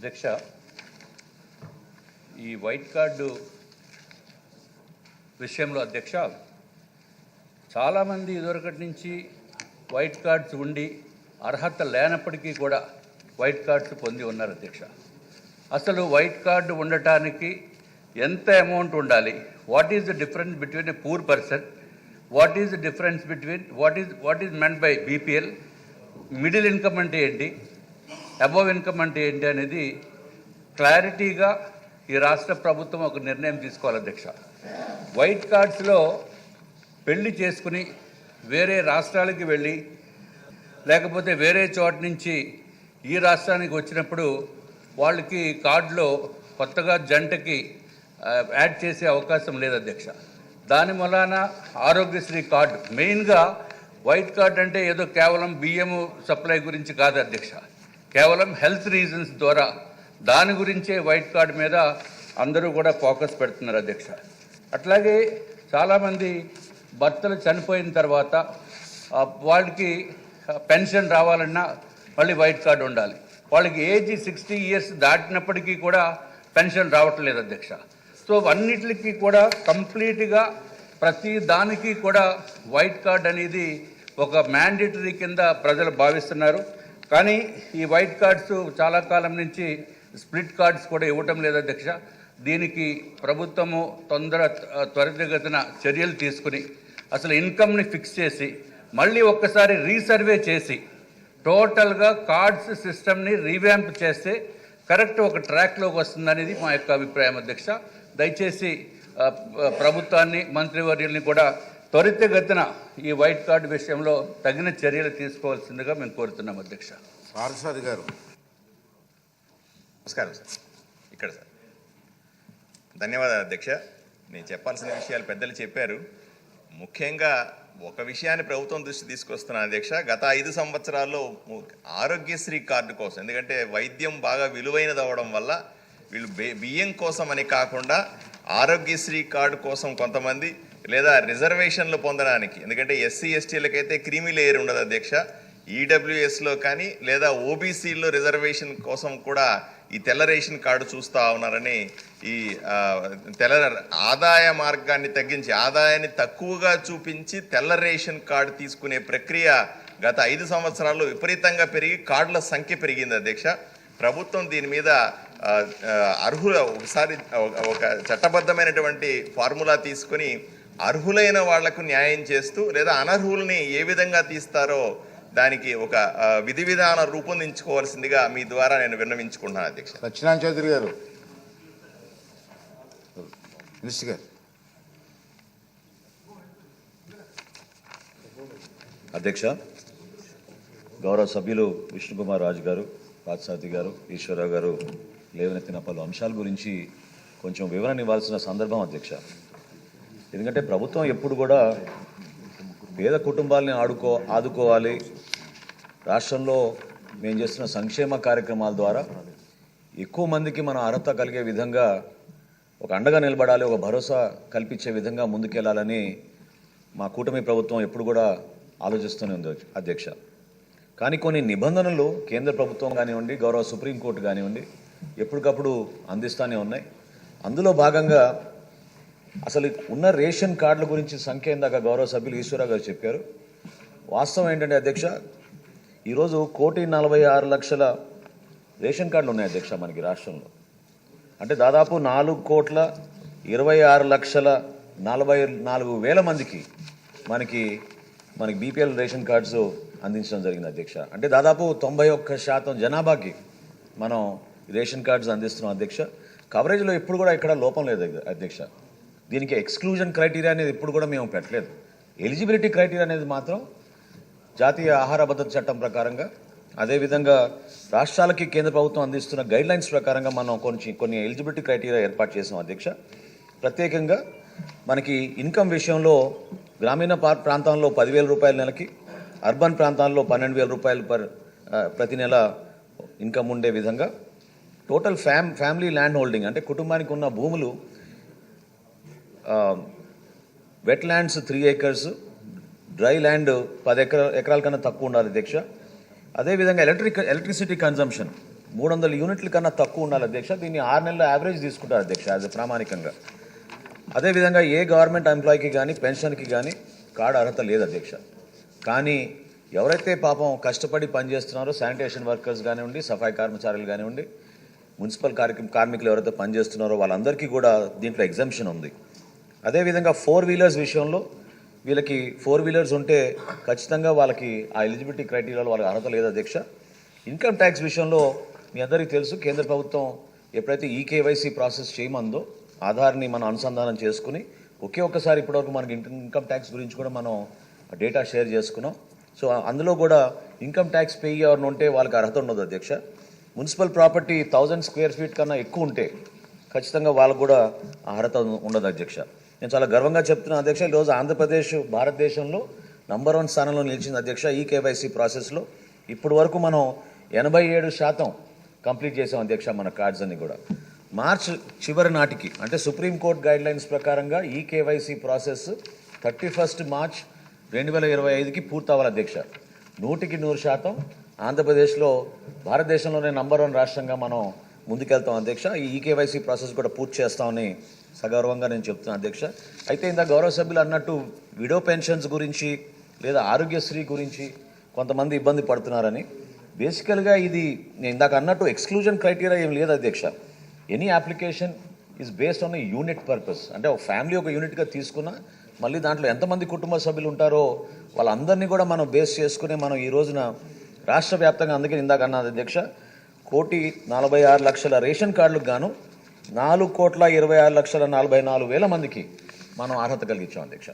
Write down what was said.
అధ్యక్ష, ఈ white card విషయంలో అధ్యక్ష, చాలామంది ఇదివరకటి నుంచి వైట్ కార్డ్స్ ఉండి అర్హత లేనప్పటికీ కూడా వైట్ కార్డ్స్ పొంది ఉన్నారు అధ్యక్ష. అసలు వైట్ కార్డు ఉండటానికి ఎంత అమౌంట్ ఉండాలి? What is the difference between a poor person? What is the difference between what is meant by BPL? Middle income అంటే ఏంటి, అబోవ్ ఇన్కమ్ అంటే ఏంటి అనేది క్లారిటీగా ఈ రాష్ట్ర ప్రభుత్వం ఒక నిర్ణయం తీసుకోవాలి అధ్యక్ష. వైట్ కార్డ్స్లో పెళ్లి చేసుకుని వేరే రాష్ట్రాలకి వెళ్ళి లేకపోతే వేరే చోట నుంచి ఈ రాష్ట్రానికి వచ్చినప్పుడు వాళ్ళకి కార్డులో కొత్తగా జంటకి యాడ్ చేసే అవకాశం లేదు అధ్యక్ష. దాని వలన ఆరోగ్యశ్రీ కార్డు, మెయిన్గా వైట్ కార్డ్ అంటే ఏదో కేవలం బియ్యము సప్లై గురించి కాదు అధ్యక్ష, కేవలం హెల్త్ రీజన్స్ ద్వారా దాని గురించే వైట్ కార్డు మీద అందరూ కూడా ఫోకస్ పెడుతున్నారు అధ్యక్ష. అట్లాగే చాలామంది భర్తలు చనిపోయిన తర్వాత వాళ్ళకి పెన్షన్ రావాలన్నా మళ్ళీ వైట్ కార్డు ఉండాలి. వాళ్ళకి ఏజ్ 60 years దాటినప్పటికీ కూడా పెన్షన్ రావట్లేదు అధ్యక్ష. సో అన్నిటికీ కూడా కంప్లీట్గా ప్రతి దానికి కూడా వైట్ కార్డ్ అనేది ఒక మ్యాండేటరీ కింద ప్రజలు భావిస్తున్నారు. కానీ ఈ వైట్ కార్డ్స్ చాలా కాలం నుంచి స్ప్లిట్ కార్డ్స్ కూడా ఇవ్వటం లేదు అధ్యక్ష. దీనికి ప్రభుత్వము త్వరితగతిన చర్యలు తీసుకుని అసలు ఇన్కమ్ని ఫిక్స్ చేసి మళ్ళీ ఒక్కసారి రీసర్వే చేసి టోటల్గా కార్డ్స్ సిస్టమ్ని రీవ్యాంప్ చేస్తే కరెక్ట్ ఒక ట్రాక్లోకి వస్తుందనేది మా యొక్క అభిప్రాయం అధ్యక్ష. దయచేసి ప్రభుత్వాన్ని, మంత్రివర్యుల్ని కూడా త్వరితగతిన ఈ వైట్ కార్డు విషయంలో తగిన చర్యలు తీసుకోవాల్సిందిగా మేము కోరుతున్నాం అధ్యక్ష. పార్థసారథి గారు. నమస్కారం సార్. ఇక్కడ సార్. ధన్యవాదాలు అధ్యక్ష. నేను చెప్పాల్సిన విషయాలు పెద్దలు చెప్పారు. ముఖ్యంగా ఒక విషయాన్ని ప్రభుత్వం దృష్టి తీసుకొస్తున్నాను అధ్యక్ష. గత 5 సంవత్సరాల్లో ఆరోగ్యశ్రీ కార్డు కోసం, ఎందుకంటే వైద్యం బాగా విలువైనది అవ్వడం వల్ల వీళ్ళు బియ్యం కోసం అని కాకుండా ఆరోగ్యశ్రీ కార్డు కోసం కొంతమంది, లేదా రిజర్వేషన్లు పొందడానికి, ఎందుకంటే ఎస్సీ ఎస్టీలకైతే క్రీమీ లేయర్ ఉండదు అధ్యక్ష, ఈడబ్ల్యూఎస్లో కానీ లేదా ఓబీసీలో రిజర్వేషన్ కోసం కూడా ఈ తెల్ల రేషన్ కార్డు చూస్తూ ఉన్నారని, ఈ తెల్ల ఆదాయ మార్గాన్ని తగ్గించి ఆదాయాన్ని తక్కువగా చూపించి తెల్ల రేషన్ కార్డు తీసుకునే ప్రక్రియ గత 5 సంవత్సరాల్లో విపరీతంగా పెరిగి కార్డుల సంఖ్య పెరిగింది అధ్యక్ష. ప్రభుత్వం దీని మీద ఒకసారి ఒక చట్టబద్ధమైనటువంటి ఫార్ములా తీసుకొని అర్హులైన వాళ్లకు న్యాయం చేస్తూ, లేదా అనర్హుల్ని ఏ విధంగా తీస్తారో దానికి ఒక విధి విధానం రూపొందించుకోవాల్సిందిగా మీ ద్వారా నేను విన్నవించుకుంటున్నాను అధ్యక్ష. సత్యనారాయణ చౌదరి గారు. మినిస్టర్ గారు. అధ్యక్ష, గౌరవ సభ్యులు విష్ణుకుమార్ రాజు గారు, పార్థసారథి గారు, ఈశ్వరరావు గారు లేవనెత్తిన పలు అంశాల గురించి కొంచెం వివరణ ఇవ్వాల్సిన సందర్భం అధ్యక్ష. ఎందుకంటే ప్రభుత్వం ఎప్పుడు కూడా పేద కుటుంబాలని ఆదుకోవాలి, రాష్ట్రంలో మేము చేస్తున్న సంక్షేమ కార్యక్రమాల ద్వారా ఎక్కువ మందికి మనం అర్హత కలిగే విధంగా ఒక అండగా నిలబడాలి, ఒక భరోసా కల్పించే విధంగా ముందుకెళ్లాలని మా కూటమి ప్రభుత్వం ఎప్పుడు కూడా ఆలోచిస్తూనే ఉంది అధ్యక్ష. కానీ కొన్ని నిబంధనలు కేంద్ర ప్రభుత్వం కానివ్వండి, గౌరవ సుప్రీంకోర్టు కానివ్వండి ఎప్పటికప్పుడు అందిస్తూనే ఉన్నాయి. అందులో భాగంగా అసలు ఉన్న రేషన్ కార్డుల గురించి సంఖ్య ఇందాక గౌరవ సభ్యులు ఈశ్వరరావు గారు చెప్పారు. వాస్తవం ఏంటంటే అధ్యక్ష, ఈరోజు 1,46,00,000 రేషన్ కార్డులు ఉన్నాయి అధ్యక్ష మనకి రాష్ట్రంలో. అంటే దాదాపు 4,26,44,000 మందికి మనకి బీపీఎల్ రేషన్ కార్డ్స్ అందించడం జరిగింది అధ్యక్ష. అంటే దాదాపు 91% జనాభాకి మనం రేషన్ కార్డ్స్ అందిస్తున్నాం అధ్యక్ష. కవరేజ్లో ఎప్పుడు కూడా ఇక్కడ లోపం లేదు అధ్యక్ష. దీనికి ఎక్స్క్లూజన్ క్రైటీరియా అనేది ఎప్పుడు కూడా మేము పెట్టలేదు. ఎలిజిబిలిటీ క్రైటీరియా అనేది మాత్రం జాతీయ ఆహార భద్రత చట్టం ప్రకారంగా, అదేవిధంగా రాష్ట్రాలకి కేంద్ర ప్రభుత్వం అందిస్తున్న గైడ్లైన్స్ ప్రకారంగా మనం కొన్ని ఎలిజిబిలిటీ క్రైటీరియా ఏర్పాటు చేసాం అధ్యక్ష. ప్రత్యేకంగా మనకి ఇన్కమ్ విషయంలో గ్రామీణ ప్రాంతాల్లో 10,000 రూపాయల నెలకి, అర్బన్ ప్రాంతాల్లో 12,000 రూపాయలు ప్రతి నెల ఇన్కమ్ ఉండే విధంగా టోటల్ ఫ్యామిలీ ల్యాండ్ హోల్డింగ్, అంటే కుటుంబానికి ఉన్న భూములు wet lands 3 acres, dry land 10 ఎకరాల కన్నా తక్కువ ఉండాలి అధ్యక్ష. అదేవిధంగా ఎలక్ట్రిసిటీ కన్జంప్షన్ 300 యూనిట్ల కన్నా తక్కువ ఉండాలి అధ్యక్ష. దీన్ని 6 నెలల యావరేజ్ తీసుకుంటారు అధ్యక్ష యాజ్ ప్రామాణికంగా. అదేవిధంగా ఏ గవర్నమెంట్ ఎంప్లాయీకి కానీ పెన్షన్కి కానీ కార్డు అర్హత లేదు అధ్యక్ష. కానీ ఎవరైతే పాపం కష్టపడి పనిచేస్తున్నారో శానిటేషన్ వర్కర్స్ కానివ్వండి, సఫాయి కర్మచారులు కానివ్వండి, మున్సిపల్ కార్మికులు ఎవరైతే పనిచేస్తున్నారో వాళ్ళందరికీ కూడా దీంట్లో ఎగ్జంప్షన్ ఉంది. అదేవిధంగా 4 వీలర్స్ విషయంలో వీళ్ళకి 4 వీలర్స్ ఉంటే ఖచ్చితంగా వాళ్ళకి ఆ ఎలిజిబిలిటీ క్రైటీరియాలో వాళ్ళకి అర్హత లేదు అధ్యక్ష. ఇన్కమ్ ట్యాక్స్ విషయంలో మీ అందరికీ తెలుసు, కేంద్ర ప్రభుత్వం ఎప్పుడైతే ఈకేవైసీ ప్రాసెస్ చేయమందో ఆధార్ని మనం అనుసంధానం చేసుకుని ఒకే ఒక్కసారి ఇప్పటివరకు మనకి ఇన్కమ్ ట్యాక్స్ గురించి కూడా మనం డేటా షేర్ చేసుకున్నాం. సో అందులో కూడా ఇన్కమ్ ట్యాక్స్ పే ఎవరిని ఉంటే వాళ్ళకి అర్హత ఉండదు అధ్యక్ష. మున్సిపల్ ప్రాపర్టీ 1000 స్క్వేర్ ఫీట్ కన్నా ఎక్కువ ఉంటే ఖచ్చితంగా వాళ్ళకు కూడా అర్హత ఉండదు అధ్యక్ష. నేను చాలా గర్వంగా చెప్తున్నాను అధ్యక్ష, ఈరోజు ఆంధ్రప్రదేశ్ భారతదేశంలో నంబర్ 1 స్థానంలో నిలిచింది అధ్యక్ష ఈకేవైసీ ప్రాసెస్లో. ఇప్పుడు వరకు మనం 87% కంప్లీట్ చేసాం అధ్యక్ష మన కార్డ్స్ అన్ని కూడా. మార్చ్ చివరి నాటికి అంటే సుప్రీంకోర్టు గైడ్లైన్స్ ప్రకారంగా ఈకేవైసీ ప్రాసెస్ 31 మార్చ్ 2025కి పూర్తవ్వాలి అధ్యక్ష. 100% ఆంధ్రప్రదేశ్లో భారతదేశంలోనే నంబర్ 1 రాష్ట్రంగా మనం ముందుకెళ్తాం అధ్యక్ష. ఈ ఈకేవైసీ ప్రాసెస్ కూడా పూర్తి చేస్తామని సగౌరవంగా నేను చెప్తున్నాను అధ్యక్ష. అయితే ఇందాక గౌరవ సభ్యులు అన్నట్టు విడో పెన్షన్స్ గురించి లేదా ఆరోగ్యశ్రీ గురించి కొంతమంది ఇబ్బంది పడుతున్నారని, బేసికల్గా ఇది నేను ఇందాక అన్నట్టు ఎక్స్క్లూజన్ క్రైటీరియా ఏం లేదు అధ్యక్ష. Any application is based on a unit purpose. అంటే ఒక ఫ్యామిలీ ఒక యూనిట్గా తీసుకున్నా మళ్ళీ దాంట్లో ఎంతమంది కుటుంబ సభ్యులు ఉంటారో వాళ్ళందరినీ కూడా మనం బేస్ చేసుకుని మనం ఈ రోజున రాష్ట్ర వ్యాప్తంగా, అందుకే ఇందాక అన్నది అధ్యక్ష, 1,46,00,000 రేషన్ కార్డులకు గాను 4,26,44,000 మందికి మనం అర్హత కలిగించాం అధ్యక్ష.